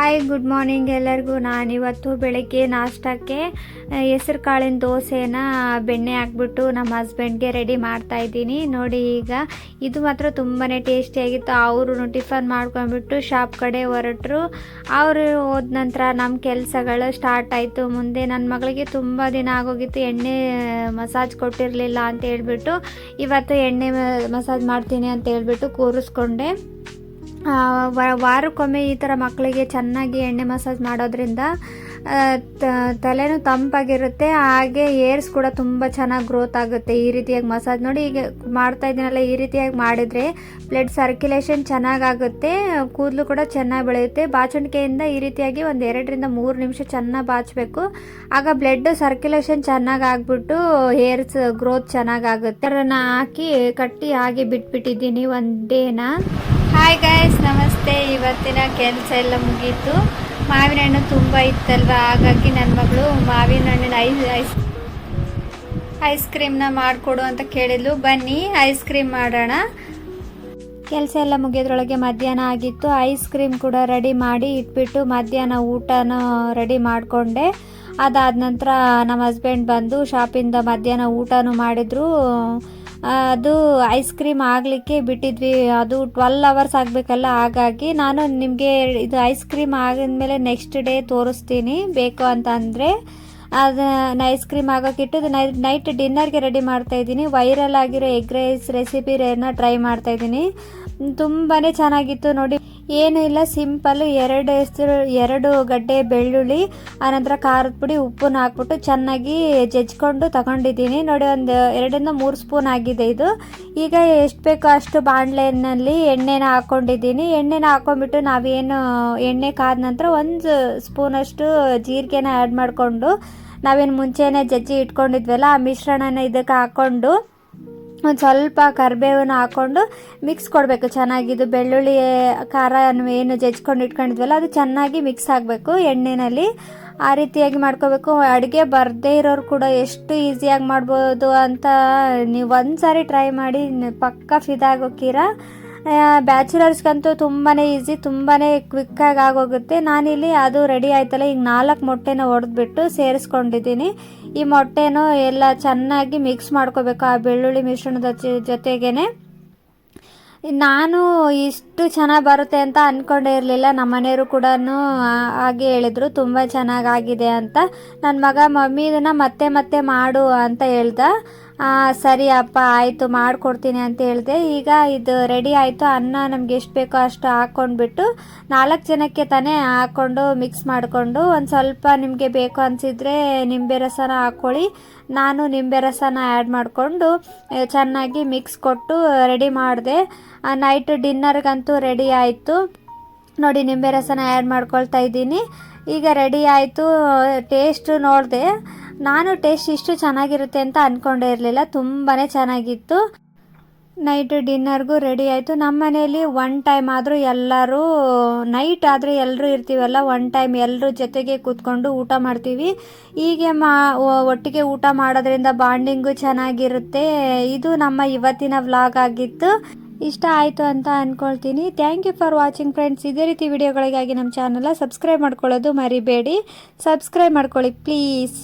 Hi good morning ಎಲ್ಲರಿಗೂ. ನಾನಿವತ್ತು ಬೆಳಗ್ಗೆ ನಾಷ್ಟಕ್ಕೆ ಹೆಸರು ಕಾಳಿನ ದೋಸೆನ ಬೆಣ್ಣೆ ಹಾಕ್ಬಿಟ್ಟು ನಮ್ಮ ಹಸ್ಬೆಂಡ್ಗೆ ರೆಡಿ ಮಾಡ್ತಾಯಿದ್ದೀನಿ. ನೋಡಿ, ಈಗ ಇದು ಮಾತ್ರ ತುಂಬಾ ಟೇಸ್ಟಿಯಾಗಿತ್ತು. ಅವರು ಟಿಫನ್ ಮಾಡ್ಕೊಂಡ್ಬಿಟ್ಟು ಶಾಪ್ ಕಡೆ ಹೊರಟರು. ಅವರು ಹೋದ ನಂತರ ನಮ್ಮ ಕೆಲಸಗಳು ಸ್ಟಾರ್ಟ್ ಆಯಿತು. ಮುಂದೆ ನನ್ನ ಮಗಳಿಗೆ ತುಂಬ ದಿನ ಆಗೋಗಿತ್ತು, ಎಣ್ಣೆ ಮಸಾಜ್ ಕೊಟ್ಟಿರಲಿಲ್ಲ ಅಂತ ಹೇಳ್ಬಿಟ್ಟು ಇವತ್ತು ಎಣ್ಣೆ ಮಸಾಜ್ ಮಾಡ್ತೀನಿ ಅಂತ ಹೇಳ್ಬಿಟ್ಟು ಕೂರಿಸ್ಕೊಂಡೆ. ವಾರಕ್ಕೊಮ್ಮೆ ಈ ಥರ ಮಕ್ಕಳಿಗೆ ಚೆನ್ನಾಗಿ ಎಣ್ಣೆ ಮಸಾಜ್ ಮಾಡೋದ್ರಿಂದ ತಲೆನೂ ತಂಪಾಗಿರುತ್ತೆ, ಹಾಗೆ ಏರ್ಸ್ ಕೂಡ ತುಂಬ ಚೆನ್ನಾಗಿ ಗ್ರೋತ್ ಆಗುತ್ತೆ. ಈ ರೀತಿಯಾಗಿ ಮಸಾಜ್ ನೋಡಿ, ಈಗ ಮಾಡ್ತಾ ಇದ್ದೀನಲ್ಲ, ಈ ರೀತಿಯಾಗಿ ಮಾಡಿದರೆ ಬ್ಲಡ್ ಸರ್ಕ್ಯುಲೇಷನ್ ಚೆನ್ನಾಗಾಗುತ್ತೆ, ಕೂದಲು ಕೂಡ ಚೆನ್ನಾಗಿ ಬೆಳೆಯುತ್ತೆ. ಬಾಚಣಿಕೆಯಿಂದ ಈ ರೀತಿಯಾಗಿ ಒಂದು 2 ರಿಂದ 3 ನಿಮಿಷ ಚೆನ್ನಾಗಿ ಬಾಚಬೇಕು. ಆಗ ಬ್ಲಡ್ ಸರ್ಕ್ಯುಲೇಷನ್ ಚೆನ್ನಾಗಿ ಆಗ್ಬಿಟ್ಟು ಹೇರ್ಸ್ ಗ್ರೋತ್ ಚೆನ್ನಾಗಾಗುತ್ತೆ. ಅದನ್ನು ಹಾಕಿ ಕಟ್ಟಿ ಹಾಗೆ ಬಿಟ್ಬಿಟ್ಟಿದ್ದೀನಿ ಒಂದು ಡೇನ. ಹಾಯ್ ಗೈಸ್, ನಮಸ್ತೆ. ಇವತ್ತಿನ ಕೆಲಸ ಎಲ್ಲ ಮುಗೀತು. ಮಾವಿನ ಹಣ್ಣು ತುಂಬ ಇತ್ತಲ್ವ, ಹಾಗಾಗಿ ನನ್ನ ಮಗಳು ಮಾವಿನ ಹಣ್ಣಿನ ಐಸ್ ಕ್ರೀಮ್ನ ಮಾಡಿಕೊಡು ಅಂತ ಕೇಳಿದ್ಲು. ಬನ್ನಿ ಐಸ್ ಕ್ರೀಮ್ ಮಾಡೋಣ. ಕೆಲಸ ಎಲ್ಲ ಮುಗಿಯೋದ್ರೊಳಗೆ ಮಧ್ಯಾಹ್ನ ಆಗಿತ್ತು. ಐಸ್ ಕ್ರೀಮ್ ಕೂಡ ರೆಡಿ ಮಾಡಿ ಇಟ್ಬಿಟ್ಟು ಮಧ್ಯಾಹ್ನ ಊಟನ ರೆಡಿ ಮಾಡಿಕೊಂಡೆ. ಅದಾದ ನಂತರ ನಮ್ಮ ಹಸ್ಬೆಂಡ್ ಬಂದು ಶಾಪಿಂದ ಮಧ್ಯಾಹ್ನ ಊಟನೂ ಮಾಡಿದ್ರು. ಅದು ಐಸ್ ಕ್ರೀಮ್ ಆಗಲಿಕ್ಕೆ ಬಿಟ್ಟಿದ್ವಿ, ಅದು 12 ಅವರ್ಸ್ ಆಗಬೇಕಲ್ಲ, ಹಾಗಾಗಿ ನಾನು ನಿಮಗೆ ಇದು ಐಸ್ ಕ್ರೀಮ್ ಆಗಿದ್ಮೇಲೆ ನೆಕ್ಸ್ಟ್ ಡೇ ತೋರಿಸ್ತೀನಿ ಬೇಕು ಅಂತ ಅಂದರೆ. ಅದನ್ನ ಐಸ್ ಕ್ರೀಮ್ ಆಗೋಕ್ಕಿಟ್ಟು ನೈಟ್ ಡಿನ್ನರ್ಗೆ ರೆಡಿ ಮಾಡ್ತಾಯಿದ್ದೀನಿ. ವೈರಲ್ ಆಗಿರೋ ಎಗ್ ರೈಸ್ ರೆಸಿಪಿನ ಟ್ರೈ ಮಾಡ್ತಾಯಿದ್ದೀನಿ. ತುಂಬಾ ಚೆನ್ನಾಗಿತ್ತು. ನೋಡಿ, ಏನೂ ಇಲ್ಲ, ಸಿಂಪಲ್ಲು 2 ಗಡ್ಡೆ ಬೆಳ್ಳುಳ್ಳಿ, ಆನಂತರ ಖಾರದ ಪುಡಿ, ಉಪ್ಪನ್ನ ಹಾಕ್ಬಿಟ್ಟು ಚೆನ್ನಾಗಿ ಜಜ್ಕೊಂಡು ತಗೊಂಡಿದ್ದೀನಿ. ನೋಡಿ, ಒಂದು 2 ರಿಂದ 3 ಸ್ಪೂನ್ ಆಗಿದೆ ಇದು. ಈಗ ಎಷ್ಟು ಬೇಕೋ ಅಷ್ಟು ಬಾಣಲೆಯಲ್ಲಿ ಎಣ್ಣೆನ ಹಾಕ್ಕೊಂಡಿದ್ದೀನಿ. ಎಣ್ಣೆನ ಹಾಕ್ಕೊಂಡ್ಬಿಟ್ಟು ನಾವೇನು ಎಣ್ಣೆ ಕಾದ ನಂತರ 1 ಸ್ಪೂನಷ್ಟು ಜೀರಿಗೆನ ಆ್ಯಡ್ ಮಾಡಿಕೊಂಡು ನಾವೇನು ಮುಂಚೆನೇ ಜಜ್ಜಿ ಇಟ್ಕೊಂಡಿದ್ವಲ್ಲ ಆ ಮಿಶ್ರಣನ ಇದಕ್ಕೆ ಹಾಕ್ಕೊಂಡು ಒಂದು ಸ್ವಲ್ಪ ಕರಿಬೇವನ್ನ ಹಾಕ್ಕೊಂಡು ಮಿಕ್ಸ್ ಕೊಡಬೇಕು ಚೆನ್ನಾಗಿದ್ದು. ಬೆಳ್ಳುಳ್ಳಿ ಖಾರ ಏನು ಜಜ್ಕೊಂಡು ಇಟ್ಕೊಂಡಿದ್ವಲ್ಲ ಅದು ಚೆನ್ನಾಗಿ ಮಿಕ್ಸ್ ಆಗಬೇಕು ಎಣ್ಣೆಯಲ್ಲಿ. ಆ ರೀತಿಯಾಗಿ ಮಾಡ್ಕೋಬೇಕು. ಅಡುಗೆ ಬರದೇ ಇರೋರು ಕೂಡ ಎಷ್ಟು ಈಸಿಯಾಗಿ ಮಾಡ್ಬೋದು ಅಂತ ನೀವು ಒಂದು ಸಾರಿ ಟ್ರೈ ಮಾಡಿ, ಪಕ್ಕ ಫಿದಾಗೋಕ್ಕಿರ. ಬ್ಯಾಚುಲರ್ಸ್ಗಂತೂ ತುಂಬಾ ಈಸಿ, ತುಂಬಾ ಕ್ವಿಕ್ಕಾಗಿ ಆಗೋಗುತ್ತೆ. ನಾನಿಲ್ಲಿ ಅದು ರೆಡಿ ಆಯ್ತಲ್ಲ, ಈಗ 4 ಮೊಟ್ಟೆನ ಒಡೆದ್ಬಿಟ್ಟು ಸೇರಿಸ್ಕೊಂಡಿದ್ದೀನಿ. ಈ ಮೊಟ್ಟೆನೂ ಎಲ್ಲ ಚೆನ್ನಾಗಿ ಮಿಕ್ಸ್ ಮಾಡ್ಕೋಬೇಕು ಆ ಬೆಳ್ಳುಳ್ಳಿ ಮಿಶ್ರಣದ ಜೊತೆಗೇ. ನಾನು ಇಷ್ಟು ಚೆನ್ನಾಗಿ ಬರುತ್ತೆ ಅಂತ ಅಂದ್ಕೊಂಡೇ ಇರಲಿಲ್ಲ. ನಮ್ಮ ಮನೆಯವರು ಕೂಡ ಹಾಗೆ ಹೇಳಿದರು, ತುಂಬ ಚೆನ್ನಾಗಾಗಿದೆ ಅಂತ. ನನ್ನ ಮಗ ಮಮ್ಮಿ ಇದನ್ನು ಮತ್ತೆ ಮಾಡು ಅಂತ ಹೇಳ್ದ. ಸರಿ ಅಪ್ಪ, ಆಯಿತು, ಮಾಡಿಕೊಡ್ತೀನಿ ಅಂತ ಹೇಳಿದೆ. ಈಗ ಇದು ರೆಡಿ ಆಯಿತು. ಅನ್ನ ನಮ್ಗೆ ಎಷ್ಟು ಬೇಕೋ ಅಷ್ಟು ಹಾಕ್ಕೊಂಡ್ಬಿಟ್ಟು 4 ಜನಕ್ಕೆ ತಾನೇ ಹಾಕ್ಕೊಂಡು ಮಿಕ್ಸ್ ಮಾಡಿಕೊಂಡು, ಒಂದು ಸ್ವಲ್ಪ ನಿಮಗೆ ಬೇಕು ಅನಿಸಿದರೆ ನಿಂಬೆ ರಸನ ಹಾಕ್ಕೊಳ್ಳಿ. ನಾನು ನಿಂಬೆ ರಸನ ಆ್ಯಡ್ ಮಾಡಿಕೊಂಡು ಚೆನ್ನಾಗಿ ಮಿಕ್ಸ್ ಕೊಟ್ಟು ರೆಡಿ ಮಾಡಿದೆ. ನೈಟ್ ಡಿನ್ನರ್ಗಂತೂ ರೆಡಿ ಆಯಿತು. ನೋಡಿ, ನಿಂಬೆ ರಸನ ಆ್ಯಡ್ ಮಾಡ್ಕೊಳ್ತಾ ಇದ್ದೀನಿ. ಈಗ ರೆಡಿ ಆಯಿತು. ಟೇಸ್ಟು ನೋಡಿದೆ. ನಾನು ಟೇಸ್ಟ್ ಇಷ್ಟು ಚೆನ್ನಾಗಿರುತ್ತೆ ಅಂತ ಅಂದ್ಕೊಂಡೇ ಇರಲಿಲ್ಲ, ತುಂಬಾ ಚೆನ್ನಾಗಿತ್ತು. ನೈಟ್ ಡಿನ್ನರ್ಗೂ ರೆಡಿ ಆಯಿತು. ನಮ್ಮ ಮನೆಯಲ್ಲಿ 1 ಟೈಮ್ ಆದರೂ ಎಲ್ಲರೂ, ನೈಟ್ ಆದರೆ ಎಲ್ಲರೂ ಇರ್ತೀವಲ್ಲ, 1 ಟೈಮ್ ಎಲ್ಲರೂ ಜೊತೆಗೆ ಕೂತ್ಕೊಂಡು ಊಟ ಮಾಡ್ತೀವಿ. ಹೀಗೆ ಒಟ್ಟಿಗೆ ಊಟ ಮಾಡೋದ್ರಿಂದ ಬಾಂಡಿಂಗು ಚೆನ್ನಾಗಿರುತ್ತೆ. ಇದು ನಮ್ಮ ಇವತ್ತಿನ ವ್ಲಾಗ್ ಆಗಿತ್ತು. ಇಷ್ಟ ಆಯಿತು ಅಂತ ಅಂದ್ಕೊಳ್ತೀನಿ. Thank you for watching friends. ಇದೇ ರೀತಿ ವಿಡಿಯೋಗಳಿಗಾಗಿ ನಮ್ಮ ಚಾನಲ್ನ ಸಬ್ಸ್ಕ್ರೈಬ್ ಮಾಡ್ಕೊಳ್ಳೋದು ಮರಿಬೇಡಿ. ಸಬ್ಸ್ಕ್ರೈಬ್ ಮಾಡ್ಕೊಳ್ಳಿ ಪ್ಲೀಸ್.